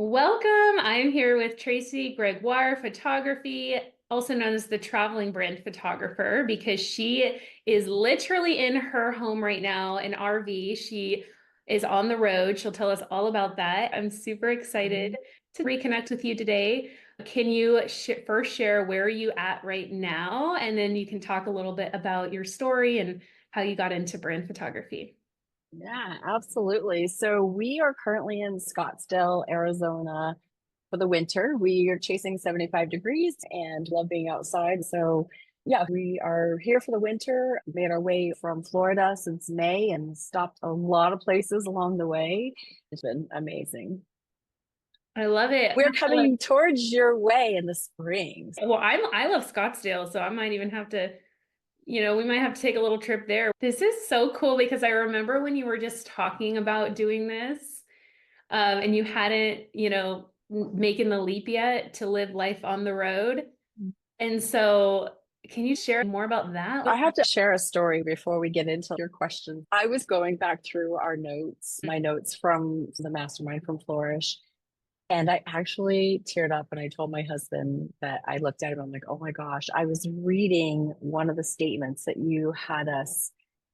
Welcome. I'm here with Tracy Gregoire Photography, also known as the traveling brand photographer, because she is literally in her home right now, an RV. She is on the road. She'll tell us all about that. I'm super excited to reconnect with you today. Can you first share where are you at right now? And then you can talk a little bit about your story and how you got into brand photography. Yeah, absolutely. So we are currently in Scottsdale, Arizona for the winter. We are chasing 75 degrees and love being outside. So yeah, we are here for the winter. Made our way from Florida since May and stopped a lot of places along the way. It's been amazing. I love it. We're coming towards your way in the spring. Well, I love Scottsdale, so I might even have to, we might have to take a little trip there. This is so cool because I remember when you were just talking about doing this, and you hadn't, making the leap yet to live life on the road. And so, can you share more about that? I have to share a story before we get into your questions. I was going back through our notes, my notes from the Mastermind from Flourish. And I actually teared up and I told my husband that I looked at him. I'm like, oh my gosh, I was reading one of the statements that you had us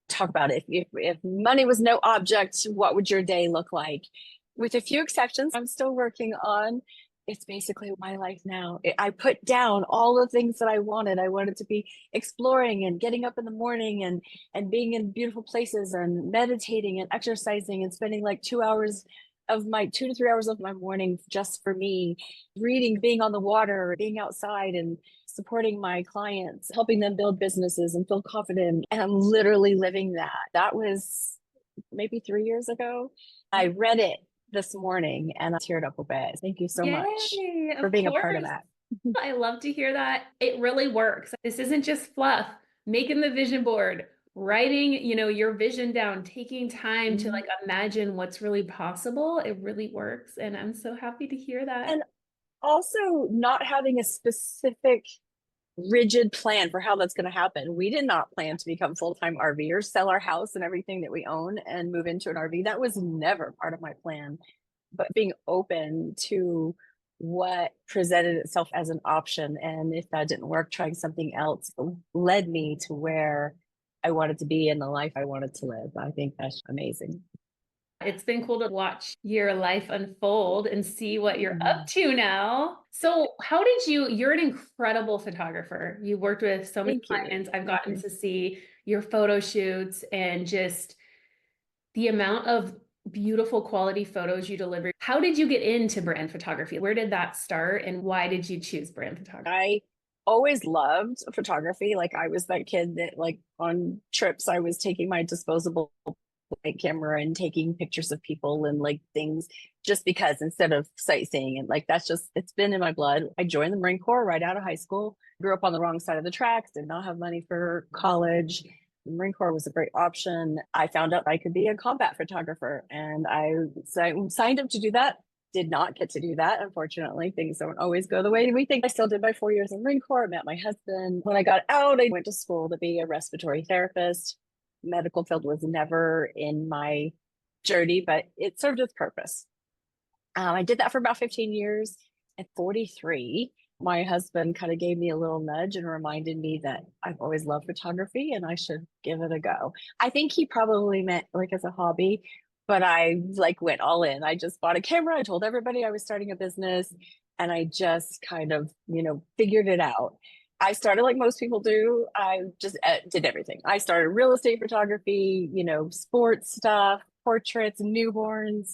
talk about. If money was no object, what would your day look like? With a few exceptions, I'm still working on. It's basically my life now. I put down all the things that I wanted. I wanted to be exploring and getting up in the morning and being in beautiful places and meditating and exercising and spending like 2 hours of my 2 to 3 hours of my morning just for me, reading, being on the water, being outside and supporting my clients, helping them build businesses and feel confident. And I'm literally living that. That was maybe 3 years ago. I read it this morning and I teared up a bit. Thank you so much Yay, for of being a part of course. that. I love to hear that. It really works. This isn't just fluff. Making the vision board, writing, your vision down, taking time to like imagine what's really possible. It really works. And I'm so happy to hear that. And also not having a specific rigid plan for how that's going to happen. We did not plan to become full-time RVers, sell our house and everything that we own and move into an RV. That was never part of my plan. But being open to what presented itself as an option. And if that didn't work, trying something else led me to where I wanted to be in the life I wanted to live. I think that's amazing. It's been cool to watch your life unfold and see what you're up to now. So, how did you're an incredible photographer. You worked with so many Thank you. clients. I've Thank gotten you. to see your photo shoots and just the amount of beautiful quality photos you deliver. How did you get into brand photography? Where did that start and why did you choose brand photography? I always loved photography. Like I was that kid that like on trips I was taking my disposable like camera and taking pictures of people and like things just because instead of sightseeing and like that's just it's been in my blood. I joined the Marine Corps right out of high school. Grew up on the wrong side of the tracks, did not have money for college. The Marine Corps was a great option. I found out I could be a combat photographer and I signed up to do that. Did not get to do that, unfortunately. Things don't always go the way we think. I still did my 4 years in the Marine Corps, met my husband. When I got out, I went to school to be a respiratory therapist. Medical field was never in my journey, but it served its purpose. I did that for about 15 years. At 43, my husband kind of gave me a little nudge and reminded me that I've always loved photography and I should give it a go. I think he probably meant like as a hobby, but I like went all in. I just bought a camera. I told everybody I was starting a business and I just kind of, figured it out. I started like most people do. I just did everything. I started real estate photography, sports stuff, portraits, newborns,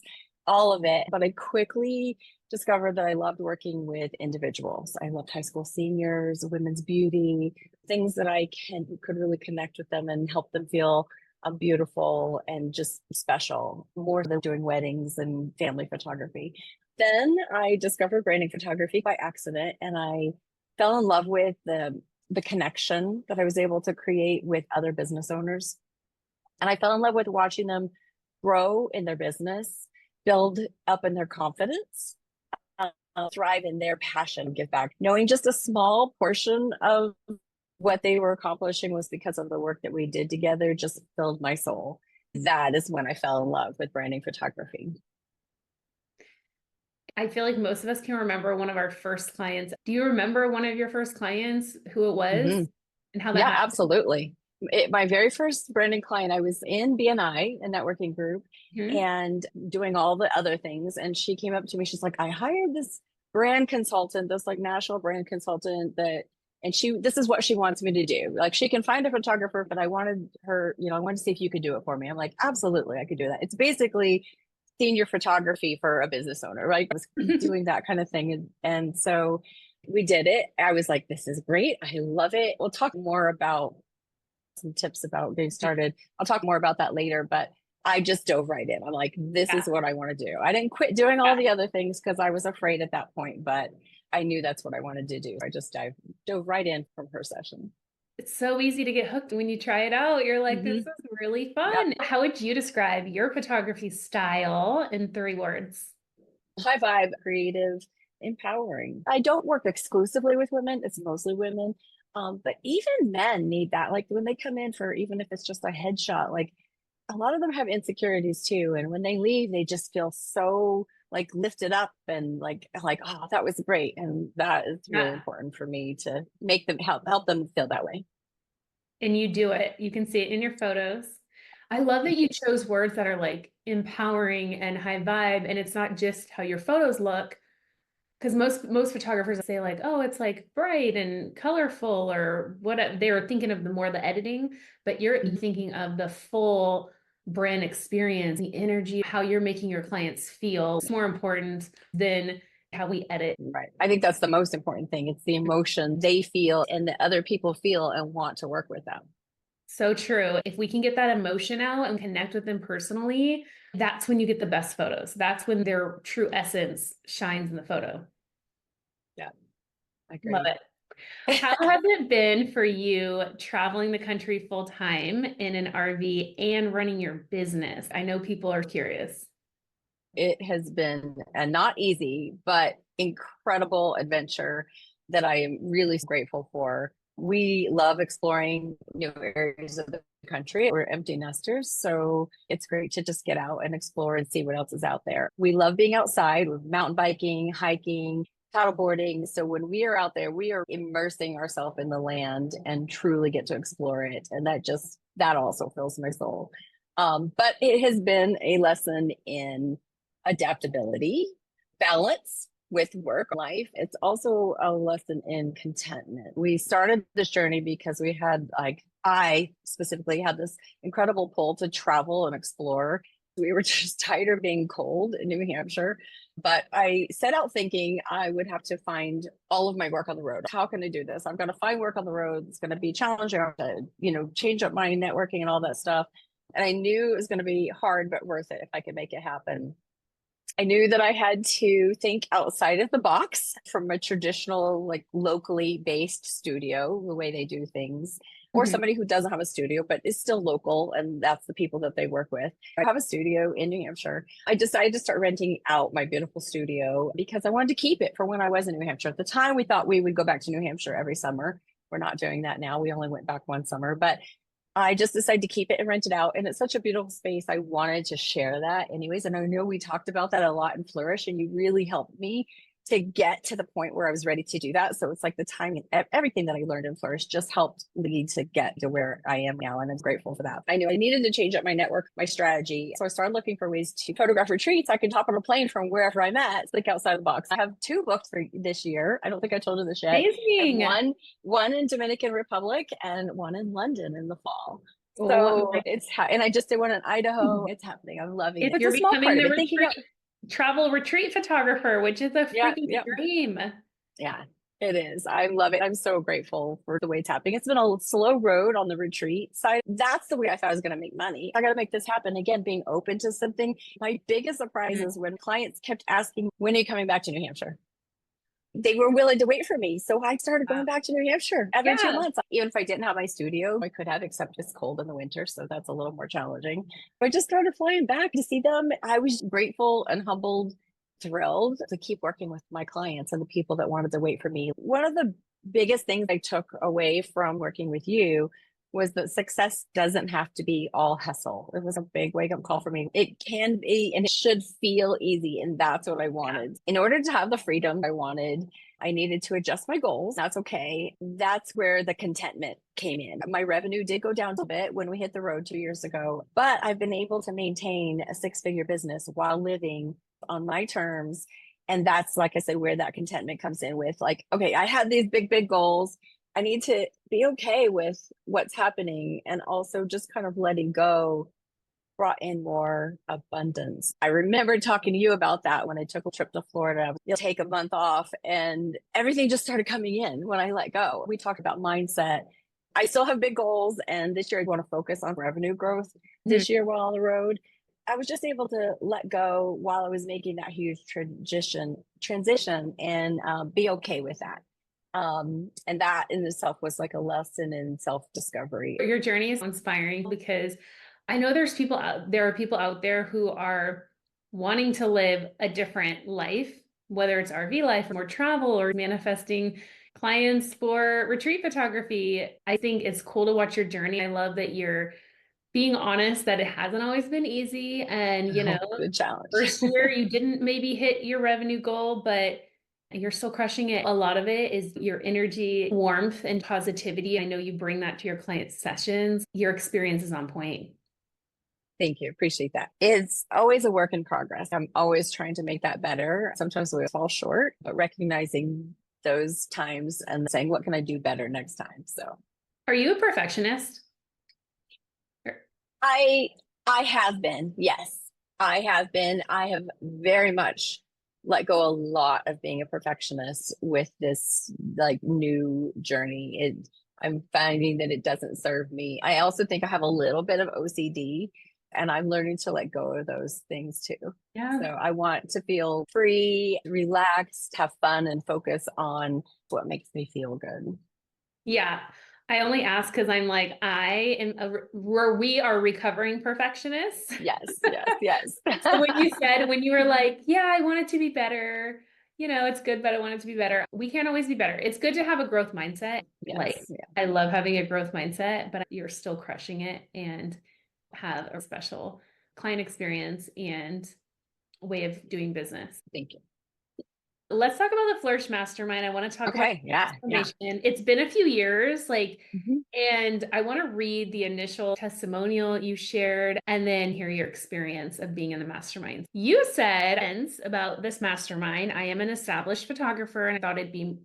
all of it. But I quickly discovered that I loved working with individuals. I loved high school seniors, women's beauty, things that could really connect with them and help them feel beautiful and just special, more than doing weddings and family photography. Then I discovered branding photography by accident and I fell in love with the connection that I was able to create with other business owners. And I fell in love with watching them grow in their business, build up in their confidence, thrive in their passion, give back. Knowing just a small portion of what they were accomplishing was because of the work that we did together, just filled my soul. That is when I fell in love with branding photography. I feel like most of us can remember one of our first clients. Do you remember one of your first clients, who it was Hmm. and how that Yeah, happened? absolutely. My very first branding client, I was in BNI, a networking group, Mhm. and doing all the other things. And she came up to me. She's like, I hired this brand consultant, this like national brand consultant and this is what she wants me to do. Like she can find a photographer, but I wanted her, I wanted to see if you could do it for me. I'm like, absolutely, I could do that. It's basically senior photography for a business owner, right? I was doing that kind of thing. And so we did it. I was like, this is great. I love it. We'll talk more about some tips about getting started. I'll talk more about that later, but I just dove right in. I'm like, this Yeah, is what I want to do. I didn't quit doing all yeah. the other things because I was afraid at that point, but I knew that's what I wanted to do. I just dove right in from her session. It's so easy to get hooked when you try it out. You're like, this Mm-hmm. is really Yep. fun. How would you describe your photography style in 3 words? High vibe, creative, empowering. I don't work exclusively with women, it's mostly women. But even men need that. Like when they come in for even if it's just a headshot, like a lot of them have insecurities too. And when they leave, they just feel so like lifted up and like, oh, that was great. And that is really Yeah. important for me to make them help them feel that way. And you do it. You can see it in your photos. I love that you chose words that are like empowering and high vibe, and it's not just how your photos look. Because most photographers say like, oh, it's like bright and colorful or what they were thinking of the more the editing, but you're Mhm. thinking of the full brand experience, the energy, how you're making your clients feel. It's more important than how we edit. Right. I think that's the most important thing. It's the emotion they feel and that other people feel and want to work with them. So true. If we can get that emotion out and connect with them personally, that's when you get the best photos. That's when their true essence shines in the photo. Yeah, I Love agree. it. How has it been for you traveling the country full time in an RV and running your business? I know people are curious. It has been a not easy, but incredible adventure that I am really grateful for. We love exploring new areas of the country. We're empty nesters, so it's great to just get out and explore and see what else is out there. We love being outside with mountain biking, hiking, paddleboarding. So when we are out there, we are immersing ourselves in the land and truly get to explore it. And that also fills my soul. But it has been a lesson in adaptability, balance with work life. It's also a lesson in contentment. We started this journey because we had I specifically had this incredible pull to travel and explore. We were just tired of being cold in New Hampshire. But I set out thinking I would have to find all of my work on the road. How can I do this? I'm going to find work on the road. It's going to be challenging. I'm going to, change up my networking and all that stuff. And I knew it was going to be hard, but worth it if I could make it happen. I knew that I had to think outside of the box from a traditional, like locally based studio, the way they do things, or Mhm. somebody who doesn't have a studio but is still local and that's the people that they work with. I have a studio in New Hampshire. I decided to start renting out my beautiful studio because I wanted to keep it for when I was in New Hampshire. At the time, we thought we would go back to New Hampshire every summer. We're not doing that now. We only went back one summer, but I just decided to keep it and rent it out. And it's such a beautiful space. I wanted to share that anyways. And I know we talked about that a lot in Flourish, and you really helped me to get to the point where I was ready to do that. So it's like the timing, everything that I learned in Flourish just helped lead to get to where I am now. And I'm grateful for that. I knew I needed to change up my network, my strategy. So I started looking for ways to photograph retreats. I could hop on a plane from wherever I'm at, think outside the box. I have two books for this year. I don't think I told you this yet. I have Amazing. one in Dominican Republic and one in London in the fall. Oh, So and I just did one in Idaho. It's happening. I'm loving it. it's It's you're a small becoming part of the it. Thinking out, retreat travel retreat photographer, which is a yeah, freaking yeah, dream. yeah, it is. I love it. I'm so grateful for the way it's happening. It's been a slow road on the retreat side. That's the way I thought I was going to make money. I got to make this happen. Again, being open to something. My biggest surprise is when clients kept asking, when are you coming back to New Hampshire? They were willing to wait for me. So I started Wow. going back to New Hampshire every two Yeah. months. Even if I didn't have my studio, I could have, except it's cold in the winter. So that's a little more challenging. But I just started flying back to see them. I was grateful and humbled, thrilled to keep working with my clients and the people that wanted to wait for me. One of the biggest things I took away from working with you was that success doesn't have to be all hustle. It was a big wake up call for me. It can be and it should feel easy. And that's what I wanted. In order to have the freedom I wanted, I needed to adjust my goals. That's okay. That's where the contentment came in. My revenue did go down a bit when we hit the road 2 years ago, but I've been able to maintain a 6-figure business while living on my terms. And that's, like I said, where that contentment comes in with like, okay, I had these big goals. I need to be okay with what's happening and also just kind of letting go brought in more abundance. I remember talking to you about that when I took a trip to Florida. You'll take a month off and everything just started coming in when I let go. We talked about mindset. I still have big goals, and this year I want to focus on revenue growth this year while on the road. I was just able to let go while I was making that huge transition and be okay with that. And that in itself was like a lesson in self-discovery. Your journey is inspiring because I know there are people out there who are wanting to live a different life, whether it's RV life or more travel or manifesting clients for retreat photography. I think it's cool to watch your journey. I love that you're being honest that it hasn't always been easy. And, Good challenge. first year you didn't maybe hit your revenue goal, but you're still crushing it. A lot of it is your energy, warmth, and positivity. I know you bring that to your client sessions. Your experience is on point. Thank you. Appreciate that. It's always a work in progress. I'm always trying to make that better. Sometimes we fall short, but recognizing those times and saying, what can I do better next time? So Are you a perfectionist? I have been, yes. I have been. I have very much let go a lot of being a perfectionist with this like new journey. I'm finding that it doesn't serve me. I also think I have a little bit of OCD, and I'm learning to let go of those things too. Yeah. So I want to feel free, relaxed, have fun, and focus on what makes me feel good. Yeah. I only ask because I'm like, where we are recovering perfectionists. Yes, yes, yes. So when you were like, yeah, I want it to be better, it's good, but I want it to be better. We can't always be better. It's good to have a growth mindset. Yes, Like, yeah. I love having a growth mindset, but you're still crushing it and have a special client experience and way of doing business. Thank you. Let's talk about the Flourish Mastermind. I want to talk about Yeah. transformation. It's been a few years, Mhm. and I want to read the initial testimonial you shared and then hear your experience of being in the mastermind. You said about this mastermind, I am an established photographer and I thought it'd be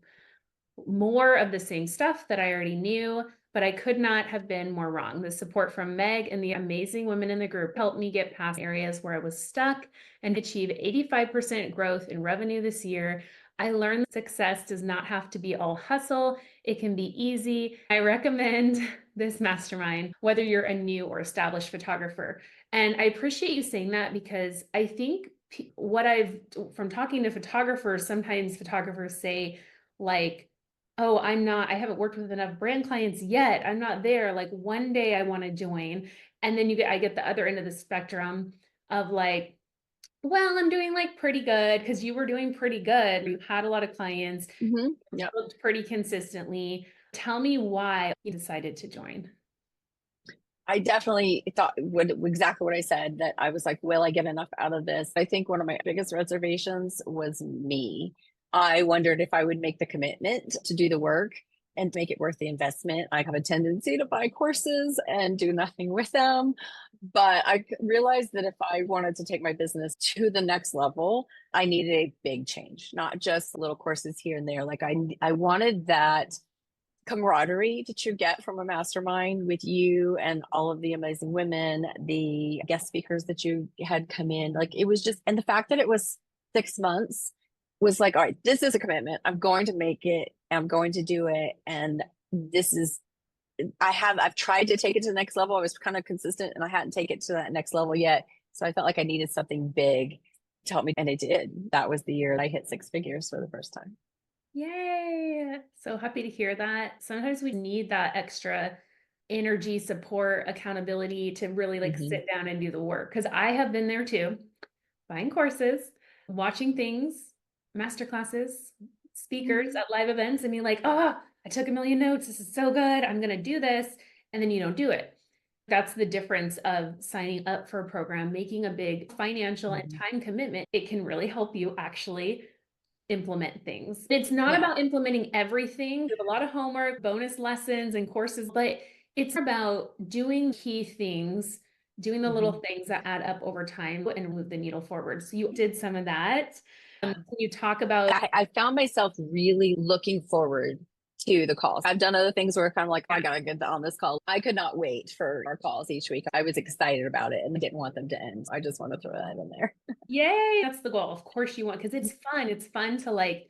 more of the same stuff that I already knew, but I could not have been more wrong. The support from Meg and the amazing women in the group helped me get past areas where I was stuck and achieve 85% growth in revenue this year. I learned that success does not have to be all hustle. It can be easy. I recommend this mastermind, whether you're a new or established photographer. And I appreciate you saying that because I think from talking to photographers, sometimes photographers say like, oh, I haven't worked with enough brand clients yet. I'm not there. Like one day I want to join. And then I get the other end of the spectrum of like, well, I'm doing like pretty good because you were doing pretty good. You had a lot of clients, Yep. looked pretty consistently. Tell me why you decided to join. I definitely thought exactly what I said, that I was like, will I get enough out of this? I think one of my biggest reservations was me. I wondered if I would make the commitment to do the work and make it worth the investment. I have a tendency to buy courses and do nothing with them. But I realized that if I wanted to take my business to the next level, I needed a big change, not just little courses here and there. Like I wanted that camaraderie that you get from a mastermind with you and all of the amazing women, the guest speakers that you had come in. Like it was just, and the fact that it was 6 months was like, all right, this is a commitment. I'm going to make it. I'm going to do it. And this is, I've tried to take it to the next level. I was kind of consistent and I hadn't taken it to that next level yet. So I felt like I needed something big to help me. And it did. That was the year I hit 6 figures for the first time. Yay. So happy to hear that. Sometimes we need that extra energy, support, accountability to really sit down and do the work. Because I have been there too, buying courses, watching things, master classes, speakers at live events, and being like, oh, I took a million notes. This is so good. I'm going to do this. and then you don't do it. That's the difference of signing up for a program, making a big financial and time commitment. It can really help you actually implement things. It's not about implementing everything. You have a lot of homework, bonus lessons and courses, but it's about doing key things, doing the little things that add up over time and move the needle forward. So you did some of that. Can you talk about? I found myself really looking forward to the calls. I've done other things where I'm like, oh, I gotta get on this call. I could not wait for our calls each week. I was excited about it and I didn't want them to end. I just want to throw that in there. Yay, that's the goal. Of course you want, because it's fun. It's fun to like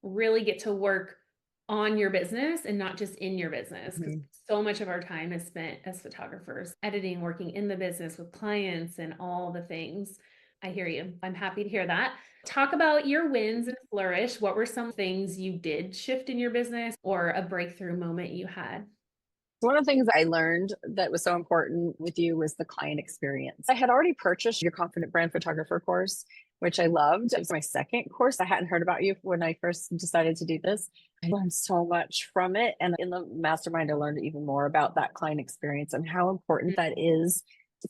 really get to work on your business and not just in your business. Because so much of our time is spent as photographers, editing, working in the business with clients and all the things. I hear you. I'm happy to hear that. Talk about your wins and flourish. What were some things you did shift in your business or a breakthrough moment you had? One of the things I learned that was so important with you was the client experience. I had already purchased your Confident Brand Photographer course, which I loved. It was my second course. I hadn't heard about you when I first decided to do this. I learned so much from it. And in the mastermind, I learned even more about that client experience and how important that is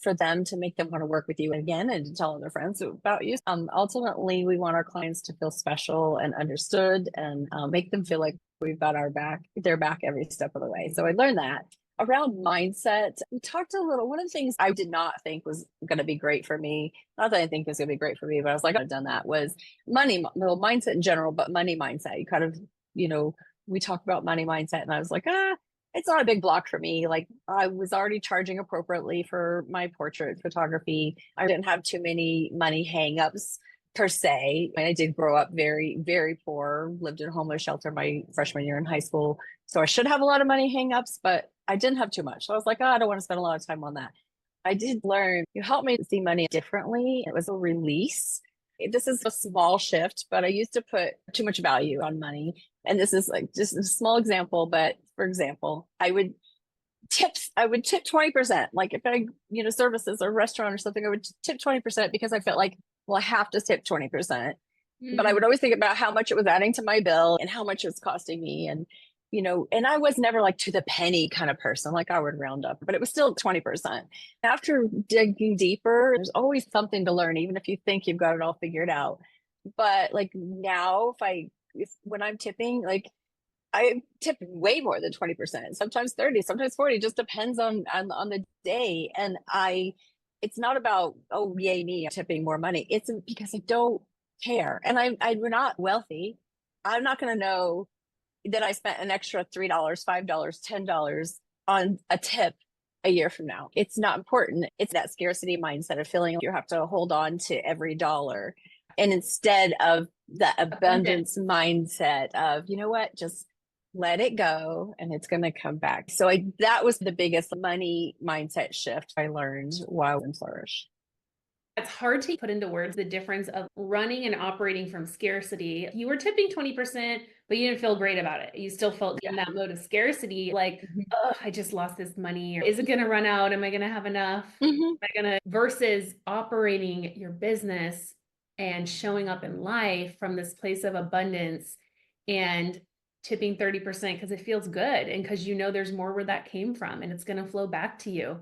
for them to make them want to work with you again and to tell other friends about you. Ultimately, we want our clients to feel special and understood and make them feel like we've got their back every step of the way. So I learned that. Around mindset, we talked a little. One of the things I did not think was going to be great for me, not that I think it's going to be great for me, but I was like, I've done that, was money, well, mindset in general, but money mindset. You kind of, we talk about money mindset, and I was like, it's not a big block for me. Like, I was already charging appropriately for my portrait photography. I didn't have too many money hangups per se. I did grow up very, very poor, lived in a homeless shelter my freshman year in high school. So I should have a lot of money hangups, but I didn't have too much. So I was like, I don't want to spend a lot of time on that. I did learn, you helped me see money differently. It was a release. This is a small shift, but I used to put too much value on money. And this is like just a small example, but for example, I would tip 20%. Like if I, services or restaurant or something, I would tip 20% because I felt like, well, I have to tip 20%. But I would always think about how much it was adding to my bill and how much it was costing me. And, and I was never like to the penny kind of person, like I would round up, but it was still 20%. After digging deeper, there's always something to learn, even if you think you've got it all figured out. But like now, when I'm tipping, like I tip way more than 20%, sometimes 30, sometimes 40, just depends on the day. And it's not about, oh, yay, me, I'm tipping more money. It's because I don't care. And we're not wealthy. I'm not going to know that I spent an extra $3, $5, $10 on a tip a year from now. It's not important. It's that scarcity mindset of feeling like you have to hold on to every dollar. And instead of the abundance mindset of, you know what, just let it go and it's going to come back. So that was the biggest money mindset shift I learned while in Flourish. It's hard to put into words the difference of running and operating from scarcity. You were tipping 20%, but you didn't feel great about it. You still felt in that mode of scarcity, like, oh, I just lost this money. Or, is it going to run out? Am I going to have enough? Am I going to, versus operating your business and showing up in life from this place of abundance and tipping 30% because it feels good and because there's more where that came from and it's going to flow back to you.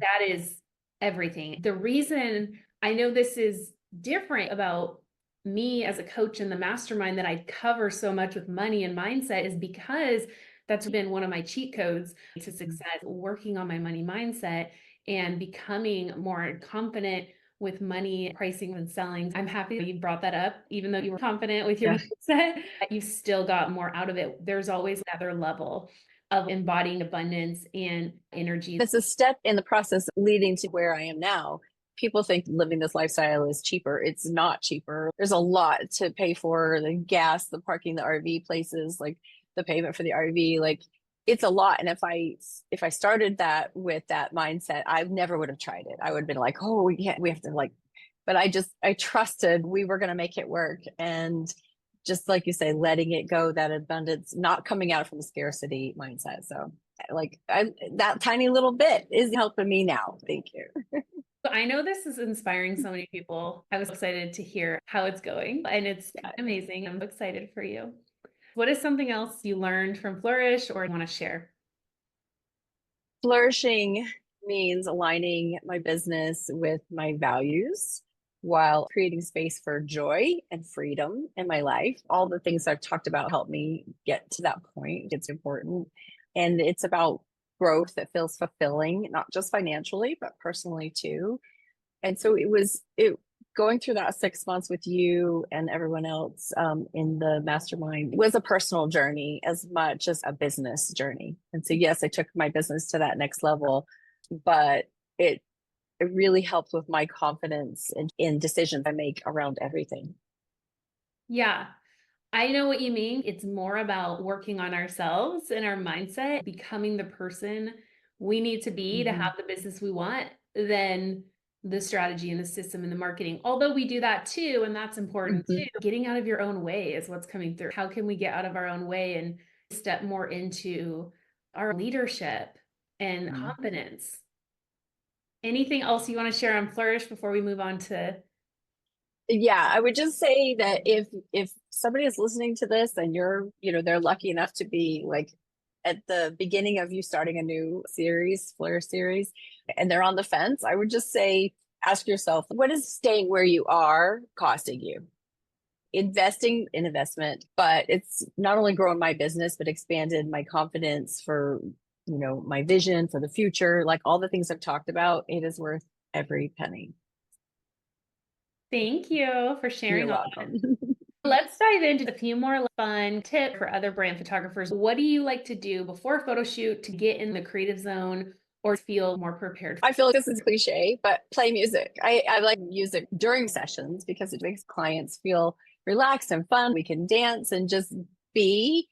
That is everything. The reason I know this is different about me as a coach in the mastermind that I cover so much with money and mindset is because that's been one of my cheat codes to success, working on my money mindset and becoming more confident with money, pricing, and selling. I'm happy that you brought that up. Even though you were confident with your mindset, you still got more out of it. There's always another level of embodying abundance and energy. It's a step in the process leading to where I am now. People think living this lifestyle is cheaper. It's not cheaper. There's a lot to pay for: the gas, the parking, the RV places, like the payment for the RV. Like, it's a lot. And if I started that with that mindset, I never would have tried it. I would have been like, oh, we have to like, but I trusted we were going to make it work. And just like you say, letting it go, that abundance, not coming out from a scarcity mindset. So like that tiny little bit is helping me now. Thank you. I know this is inspiring so many people. I was excited to hear how it's going and it's amazing. I'm excited for you. What is something else you learned from Flourish or want to share? Flourishing means aligning my business with my values while creating space for joy and freedom in my life. All the things I've talked about help me get to that point. It's important. And it's about growth that feels fulfilling, not just financially, but personally too. And so it going through that 6 months with you and everyone else in the mastermind was a personal journey as much as a business journey. And so, yes, I took my business to that next level, but it, it really helped with my confidence in decisions I make around everything. Yeah, I know what you mean. It's more about working on ourselves and our mindset, becoming the person we need to be to Mm-hmm. have the business we want, than the strategy and the system and the marketing. Although we do that too, and that's important Mm-hmm. too. Getting out of your own way is what's coming through. How can we get out of our own way and step more into our leadership and confidence? Anything else you want to share on Flourish before we move on to? Yeah, I would just say that if somebody is listening to this and they're lucky enough to be like at the beginning of you starting a new series, Flare series, and they're on the fence, I would just say, ask yourself, what is staying where you are costing you? Investing in investment, but it's not only grown my business, but expanded my confidence for, my vision for the future, like all the things I've talked about, it is worth every penny. Thank you for You're sharing all that. welcome. Let's dive into a few more fun tips for other brand photographers. What do you like to do before a photo shoot to get in the creative zone or feel more prepared? I feel like this is cliche, but play music. I like music during sessions because it makes clients feel relaxed and fun. We can dance and just be.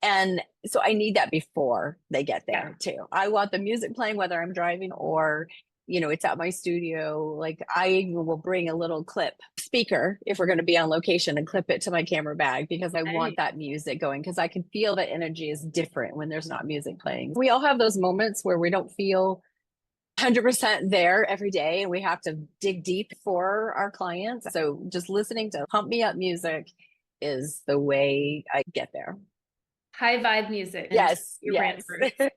And so I need that before they get there too. I want the music playing whether I'm driving or, it's at my studio. Like I will bring a little clip speaker if we're going to be on location and clip it to my camera bag because I want that music going because I can feel the energy is different when there's not music playing. We all have those moments where we don't feel 100% there every day and we have to dig deep for our clients. So just listening to pump me up music is the way I get there. High vibe music and Yes, your brand yes. first.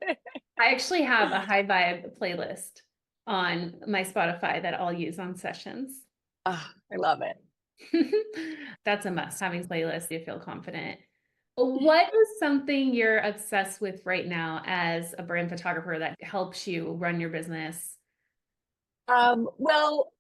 I actually have a high vibe playlist on my Spotify that I'll use on sessions. Oh, I love it. That's a must, having playlists you feel confident. What is something you're obsessed with right now as a brand photographer that helps you run your business? Well,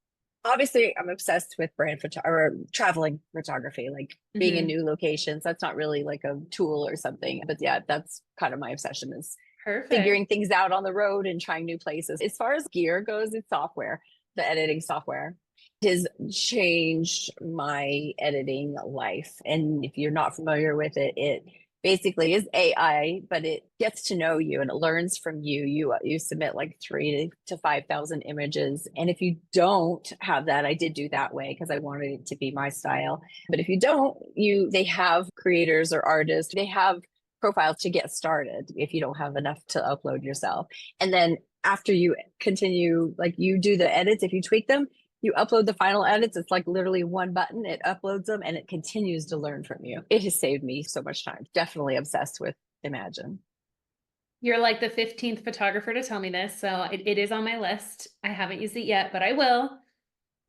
obviously I'm obsessed with brand photo or traveling photography, like being in Mhm. new locations. That's not really like a tool or something, but yeah, that's kind of my obsession is Perfect. figuring things out on the road and trying new places. As far as gear goes, it's software, the editing software has changed my editing life. And if you're not familiar with it, it basically is AI, but it gets to know you and it learns from you. You submit like 3 to 5,000 images. And if you don't have that, I did do that way because I wanted it to be my style. But if you don't, they have creators or artists, they have profiles to get started if you don't have enough to upload yourself. And then after you continue, like you do the edits, if you tweak them, you upload the final edits. It's like literally one button, it uploads them and it continues to learn from you. It has saved me so much time. Definitely obsessed with Imagine. You're like the 15th photographer to tell me this, so it is on my list. I haven't used it yet, but I will.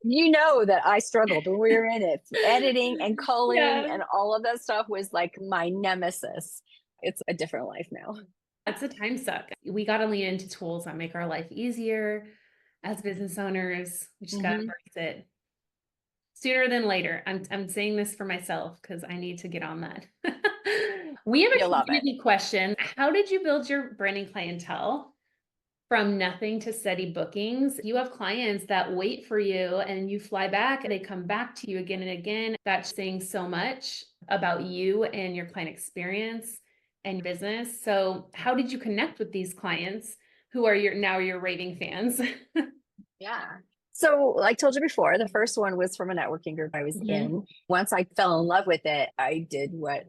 You know that I struggled when we were in it. Editing and culling Yeah. and all of that stuff was like my nemesis. It's a different life now. That's a time suck. We got to lean into tools that make our life easier as business owners. We just got to Mm-hmm. embrace it sooner than later. I'm saying this for myself because I need to get on that. We have a You'll love it. community question. How did you build your branding clientele from nothing to steady bookings? You have clients that wait for you and you fly back and they come back to you again and again. That's saying so much about you and your client experience and business. So how did you connect with these clients who are your raving fans? Yeah. So, like I told you before, the first one was from a networking group I was Mhm. in. Once I fell in love with it, I did what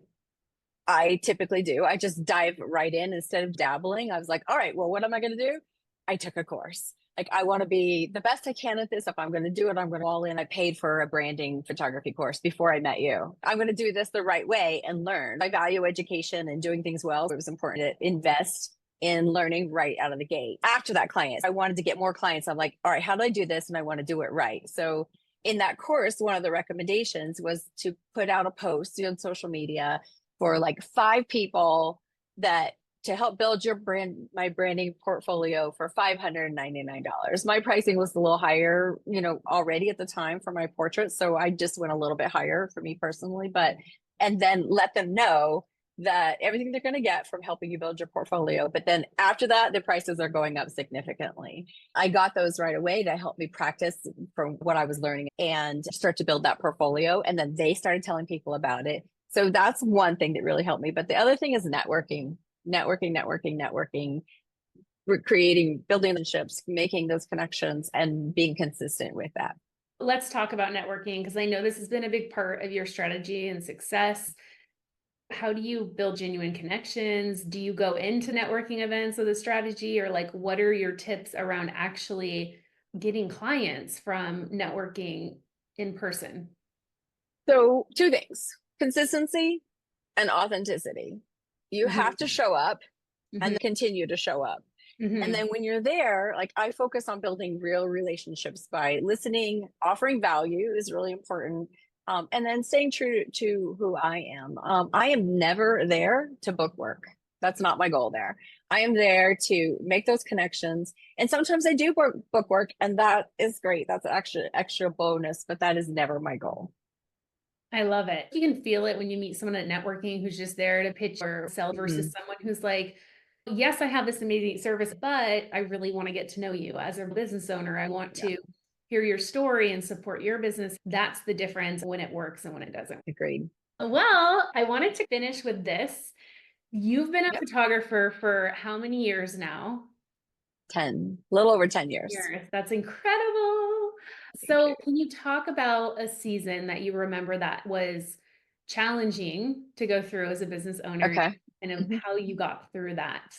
I typically do. I just dive right in instead of dabbling. I was like, all right, well, what am I going to do? I took a course. Like, I want to be the best I can at this. If I'm going to do it, I'm going to all in. I paid for a branding photography course before I met you. I'm going to do this the right way and learn. I value education and doing things well. So it was important to invest in learning right out of the gate. After that client, I wanted to get more clients. I'm like, all right, how do I do this? And I want to do it right. So in that course, one of the recommendations was to put out a post on social media for like 5 people that to help build your brand, my branding portfolio for $599. My pricing was a little higher, already at the time for my portraits. So I just went a little bit higher for me personally, and then let them know that everything they're going to get from helping you build your portfolio. But then after that, the prices are going up significantly. I got those right away to help me practice from what I was learning and start to build that portfolio. And then they started telling people about it. So that's one thing that really helped me. But the other thing is networking, creating, building relationships, making those connections and being consistent with that. Let's talk about networking, because I know this has been a big part of your strategy and success. How do you build genuine connections? Do you go into networking events with a strategy, or like, what are your tips around actually getting clients from networking in person? So 2 things, consistency and authenticity. You have to show up and continue to show up. And then when you're there, like I focus on building real relationships by listening, offering value is really important. And then staying true to who I am. I am never there to book work. That's not my goal there. I am there to make those connections. And sometimes I do book work, and that is great. That's an extra bonus, but that is never my goal. I love it. You can feel it when you meet someone at networking who's just there to pitch or sell versus someone who's like, yes, I have this amazing service, but I really want to get to know you as a business owner. I want to hear your story and support your business. That's the difference when it works and when it doesn't. Agreed. Well, I wanted to finish with this. You've been a photographer for how many years now? 10, a little over 10 years. That's incredible. So can you talk about a season that you remember that was challenging to go through as a business owner? Okay. And how you got through that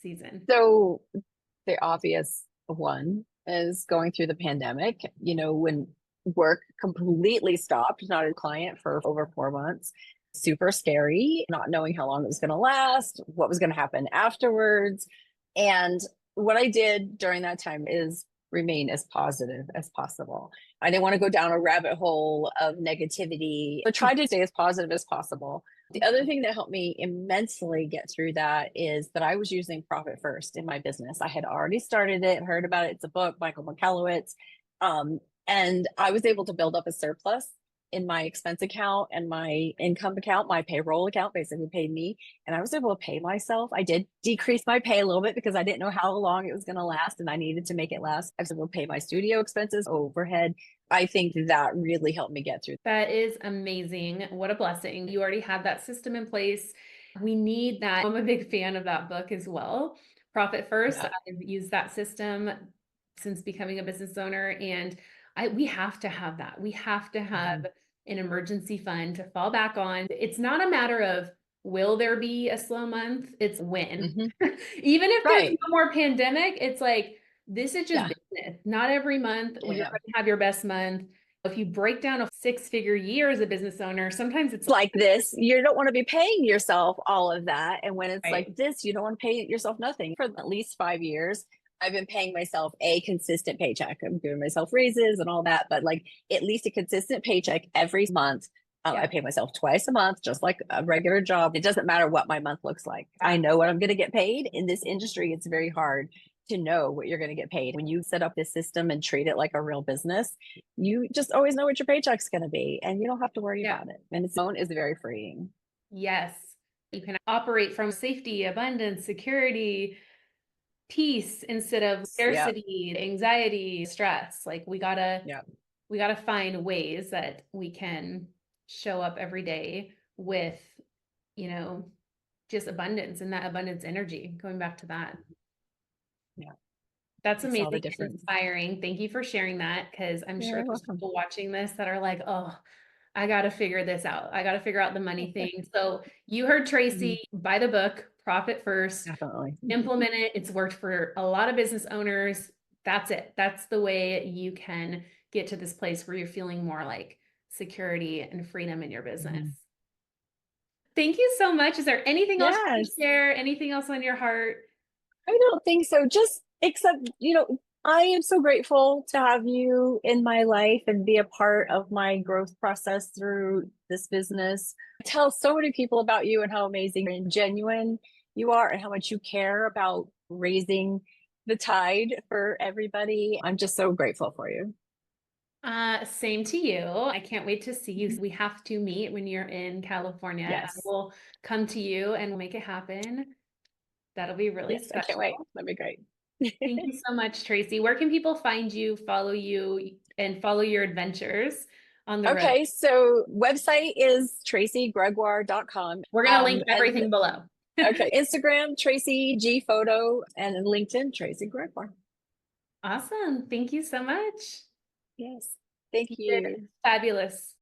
season? So the obvious one is going through the pandemic, when work completely stopped, not a client for over 4 months. Super scary, not knowing how long it was going to last, what was going to happen afterwards. And what I did during that time is remain as positive as possible. I didn't want to go down a rabbit hole of negativity, but try to stay as positive as possible. The other thing that helped me immensely get through that is that I was using Profit First in my business. I had already started it, heard about it. It's a book, Michael Michalowicz. And I was able to build up a surplus in my expense account and my income account. My payroll account basically paid me, and I was able to pay myself. I did decrease my pay a little bit because I didn't know how long it was going to last, and I needed to make it last. I was able to pay my studio expenses, overhead. I think that really helped me get through. That is amazing. What a blessing. You already had that system in place. We need that. I'm a big fan of that book as well. Profit First. I've used that system since becoming a business owner, and we have to have that. We have to have an emergency fund to fall back on. It's not a matter of will there be a slow month? It's when. Even if there's no more pandemic, it's like, this is just business. Not every month when you're going to have your best month. If you break down a 6-figure year as a business owner, sometimes it's like this. You don't want to be paying yourself all of that. And when it's like this, you don't want to pay yourself nothing. For at least 5 years, I've been paying myself a consistent paycheck. I'm giving myself raises and all that, but like at least a consistent paycheck every month. I pay myself twice a month, just like a regular job. It doesn't matter what my month looks like. I know what I'm going to get paid. In this industry, it's very hard to know what you're going to get paid. When you set up this system and treat it like a real business, you just always know what your paycheck's going to be, and you don't have to worry about it. And its own is very freeing. Yes. You can operate from safety, abundance, security, peace instead of scarcity, anxiety, stress. Like we gotta find ways that we can show up every day with, just abundance and that abundance energy. Going back to that. That's amazing. Inspiring. Thank you for sharing that, because I'm sure there's people watching this that are like, oh, I got to figure this out. I got to figure out the money thing. So you heard Tracy, buy the book, Profit First, implement it. It's worked for a lot of business owners. That's it. That's the way you can get to this place where you're feeling more like security and freedom in your business. Thank you so much. Is there anything else you can share? Anything else on your heart? I don't think so. Just except, I am so grateful to have you in my life and be a part of my growth process through this business. I tell so many people about you and how amazing and genuine you are and how much you care about raising the tide for everybody. I'm just so grateful for you. Same to you. I can't wait to see you. We have to meet when you're in California. I Yes. will come to you and make it happen. That'll be really Yes, I can't wait. special. That'd be great. Thank you so much, Tracy. Where can people find you, follow you, and follow your adventures on the road? Okay, so website is tracygregoire.com. We're going to link And everything below. okay, Instagram, Tracy G Photo, and then LinkedIn, Tracy Gregoire. Awesome. Thank you so much. Yes. Thank You did you. fabulous.